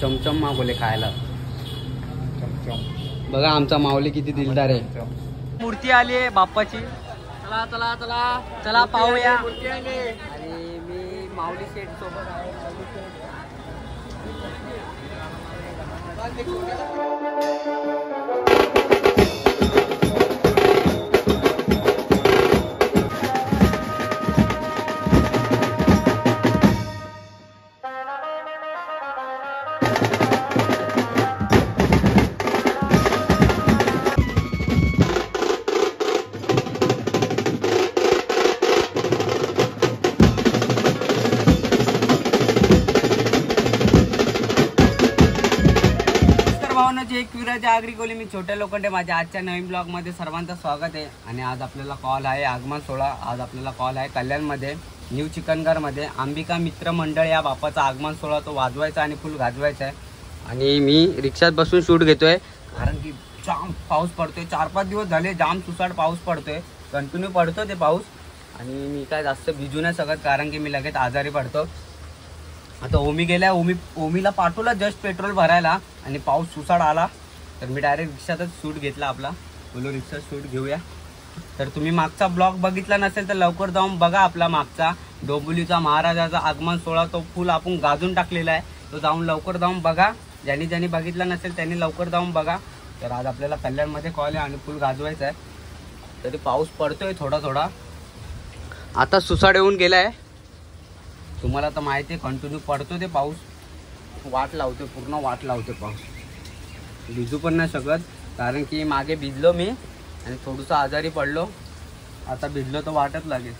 चमचम मागवले खायला. चमचम बघा आमचा माऊली किती दिलदार आहे. मूर्ती आली आहे बाप्पाची. चला चला चला चला पाहूया. आणि मी माऊली शेठ सोबत आहे. एक विराज आगरी कोली. मी छोट्या लोखंडे. माझ्या आजच्या नवीन ब्लॉग मध्ये सर्वांचं स्वागत आहे. आणि आज आपल्याला कॉल आहे आगमन सोहळा. आज आपल्याला कॉल आहे कल्याणमध्ये न्यू चिकनघर मध्ये अंबिका मित्र मंडळ या बाप्पाचा आगमन सोहळा तो वाजवायचा आणि फुल गाजवायचा आहे. आणि मी रिक्षात बसून शूट घेतोय कारण की जाम पाऊस पडतोय. 4-5 दिवस झाले जाम सुसाट पाऊस पडतोय. कंटिन्यू पडतो ते पाऊस. आणि मी काय जास्त भिजू नाही शकत कारण की मी लगेच आजारी पडतो. आता ओमी गेल्या. ओमीला पाठवला जस्ट पेट्रोल भरायला आणि पाऊस सुसाड आला तर मी डायरेक्ट रिक्षातच शूट घेतला. आपला बोलो रिक्षा शूट घेऊया. तर तुम्ही मागचा ब्लॉग बघितला नसेल तर लवकर जाऊन बघा. आपला मागचा डोंबिवलीचा महाराजाचा आगमन सोहळा तो फुल आपण गाजून टाकलेला आहे. तो जाऊन लवकर जाऊन बघा. ज्यांनी बघितला नसेल त्यांनी लवकर जाऊन बघा. तर आज आपल्याला कल्याणमध्ये कॉल आहे आणि फुल गाजवायचा आहे. तरी पाऊस पडतोय थोडा थोडा. आता सुसाड येऊन गेला आहे. तुम्हाला तर माहिती आहे कंटिन्यू पडतो ते पाऊस. वाट लावतो पूर्ण वाट लावतो पाऊस. भिजू पण नाही शकत कारण की मागे भिजलो मी आणि थोडंसं आजारी पडलो. आता भिजलो तर वाटच लागेल.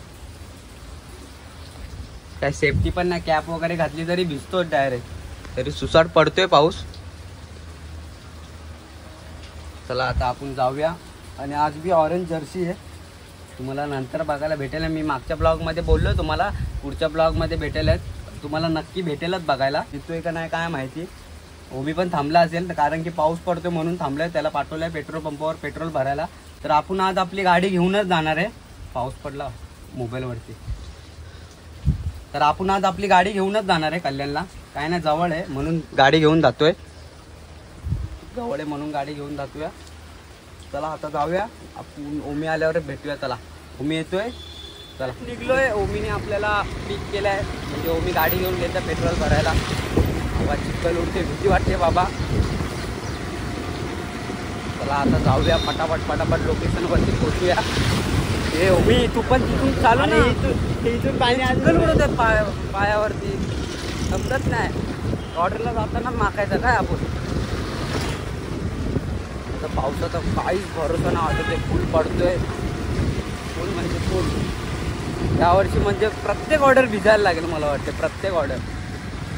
काय सेफ्टी पण नाही. कॅप वगैरे घातली तरी भिजतो डायरेक्ट. तरी सुसाट पडतोय पाऊस. चला आता आपण जाऊया. आणि आज बी ऑरेंज जर्सी आहे. तुम्हाला नंतर बघायला भेटेल. मी मागच्या ब्लॉगमध्ये बोललो तुम्हाला पुढच्या ब्लॉगमध्ये भेटेल. तुम्हाला नक्की भेटेलच बघायला. दिसतोय का नाही काय माहिती. ओमी पण थांबला असेल कारण की पाऊस पडतोय म्हणून थांबलाय. त्याला पाठवलंय पेट्रोल पंपावर पेट्रोल भरायला. तर आपण आज आपली गाडी घेऊनच जाणार आहे. पाऊस पडला मोबाईलवरती. तर आपण आज आपली गाडी घेऊनच जाणार आहे कल्याणला. काय नाही जवळ आहे म्हणून गाडी घेऊन जातोय. जवळ आहे म्हणून गाडी घेऊन जातोय. चला आता जाऊया. आपण ओमी आल्यावर भेटूया. चला ओमी येतोय. चला निघलोय. ओमीने आपल्याला पिक केलाय म्हणजे ओमी गाडी घेऊन गेलं पेट्रोल भरायला. बाबा चिखल उडते भीती वाटते बाबा. चला आता जाऊया फटाफट लोकेशनवरती पोहोचूया. हे ओमी तू पण तिथून चालू ना. इथून पाणी चिखल उडत पायावरती समजत नाही. ऑर्डरला जाताना मागायचं काय आपण. पावसाचा काहीच भरोसा नाही वाटत. फुल पडतोय. फुल म्हणजे फुल. यावर्षी म्हणजे प्रत्येक ऑर्डर भिजायला लागेल मला वाटते. प्रत्येक ऑर्डर.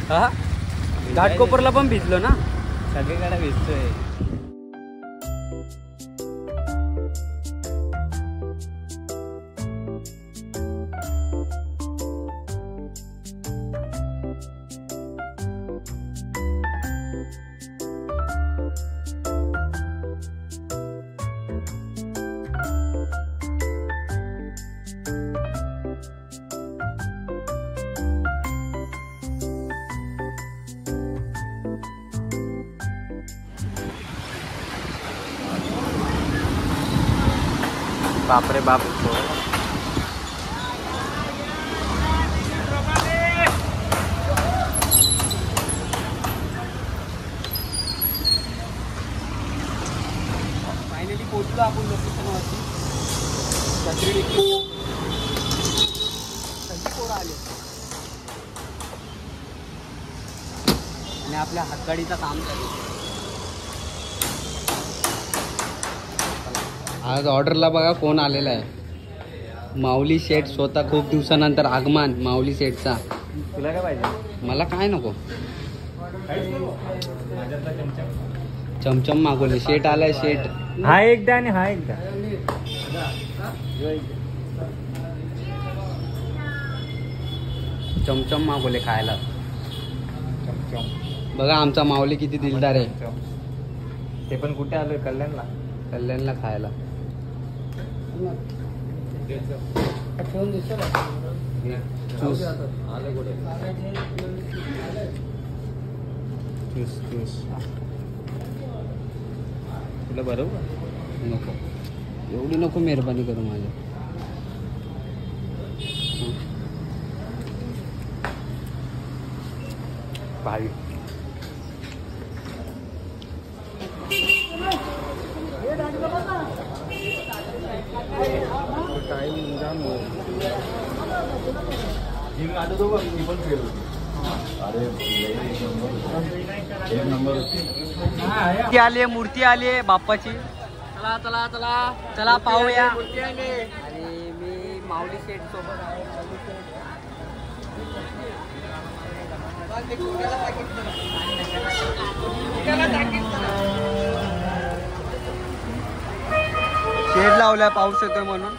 हा घाटकोपरला पण भिजलो ना. सगळीकडे भिजतोय. बापरे बाप. फायनली पोहोचलो आपण लोकेशनवरती. छत्री पोरं आले आणि आपल्या हातगाडीचं काम चालू. आज ऑर्डरला बघा कोण आलेला आहे. माऊली शेठ स्वतः. खूप दिवसानंतर आगमन माऊली शेठचा. तुला काय पाहिजे. मला काय नको. चमचम मागवले. शेठ आलाय. शेठ हा एकदा आणि हा एकदा. चमचम मागवले खायला. चमचम बघा आमचा माऊली किती दिलदार आहे. ते पण कुठे आलोय कल्याणला. कल्याणला खायला. तुला बरोबर नको, एवढी नको मेहरबानी करू माझ्या. भारी. मूर्ती आली आहे, मूर्ती आली आहे बाप्पाची. चला चला चला चला पाहूया. आणि मी माऊली शेठ सोबत आहे. शेड लावलाय पाऊस येतोय म्हणून.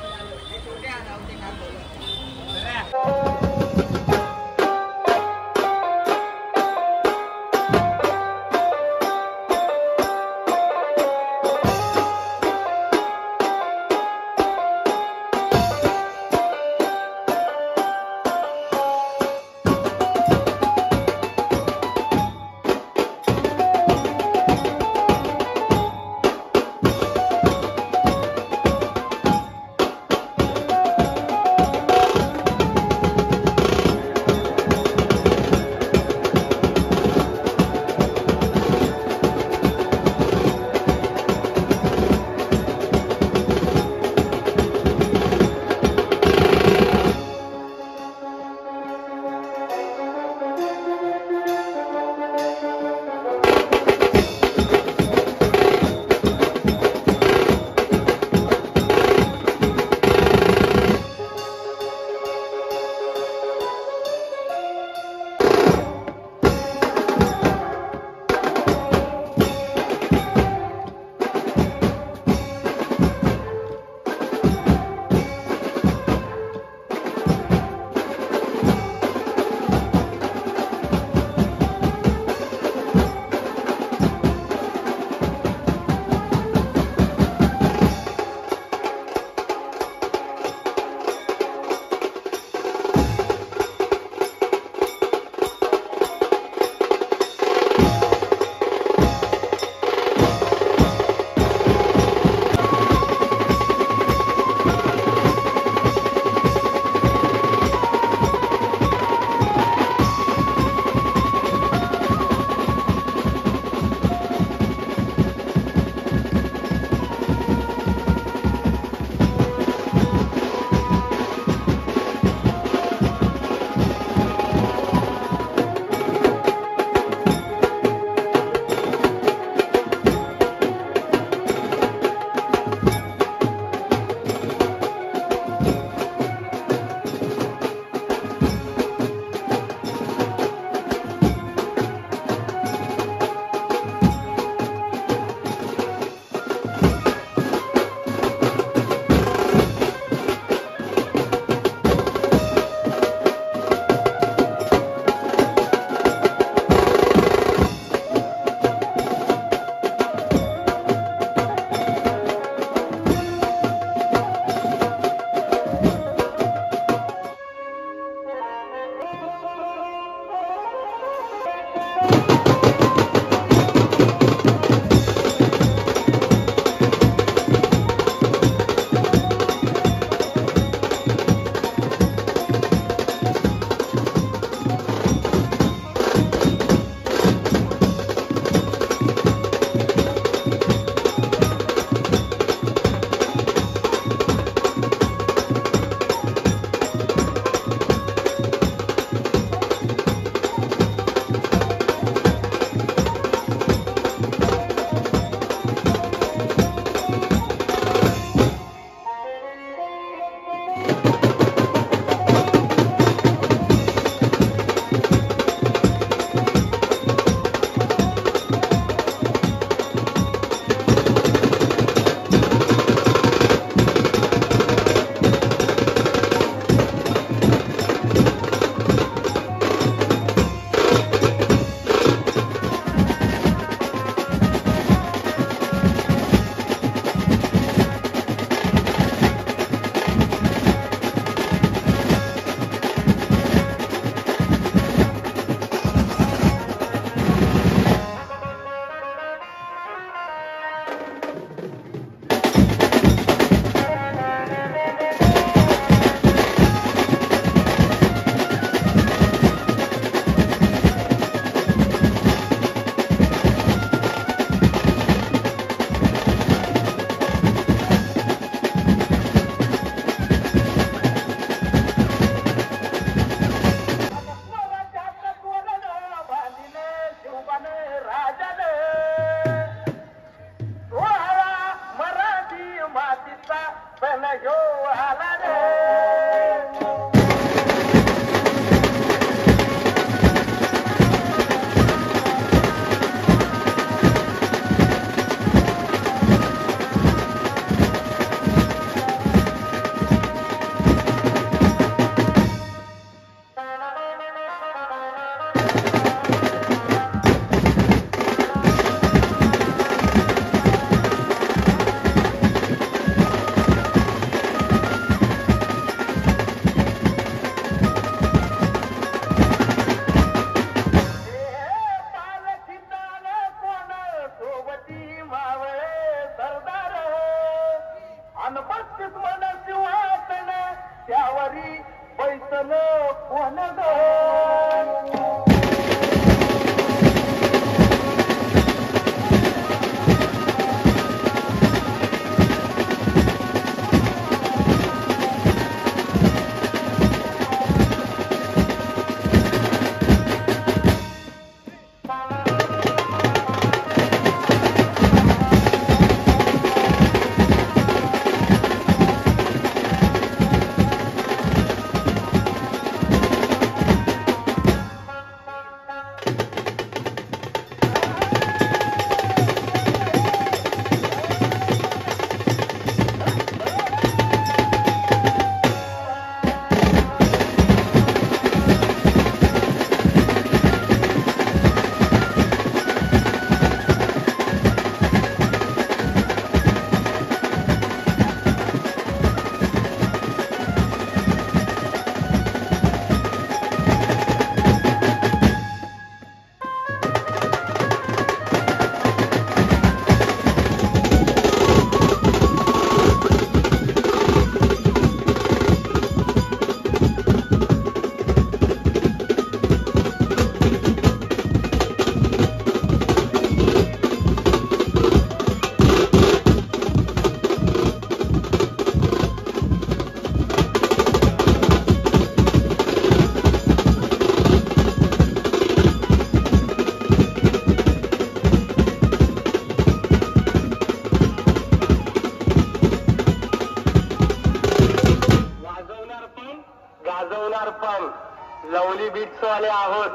आम्ही बीट्सवाले आहोत,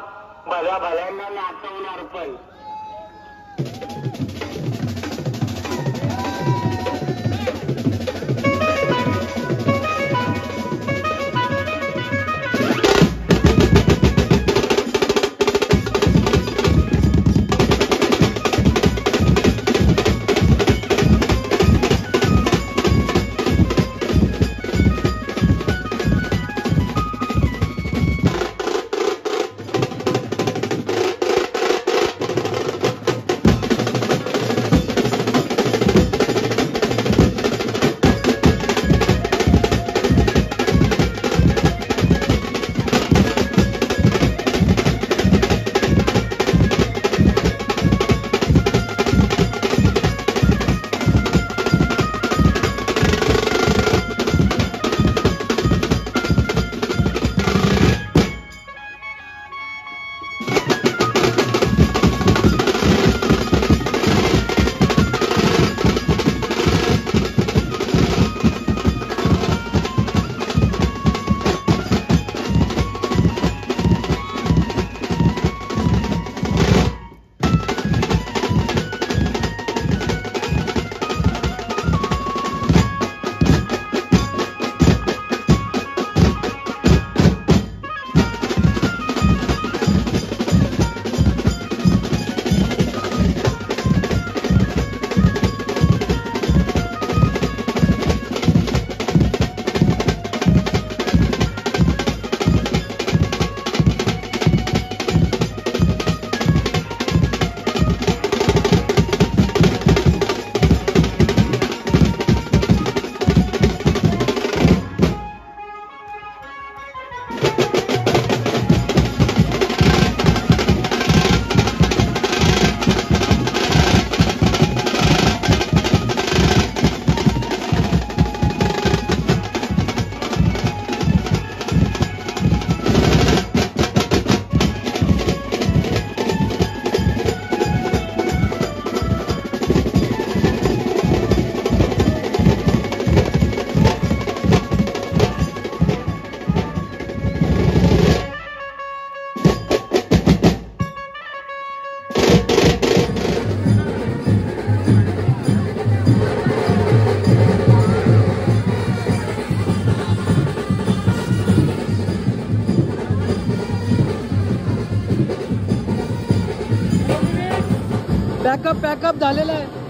भल्या भल्यांना नाचवणार पण. पॅकअप झालेला आहे.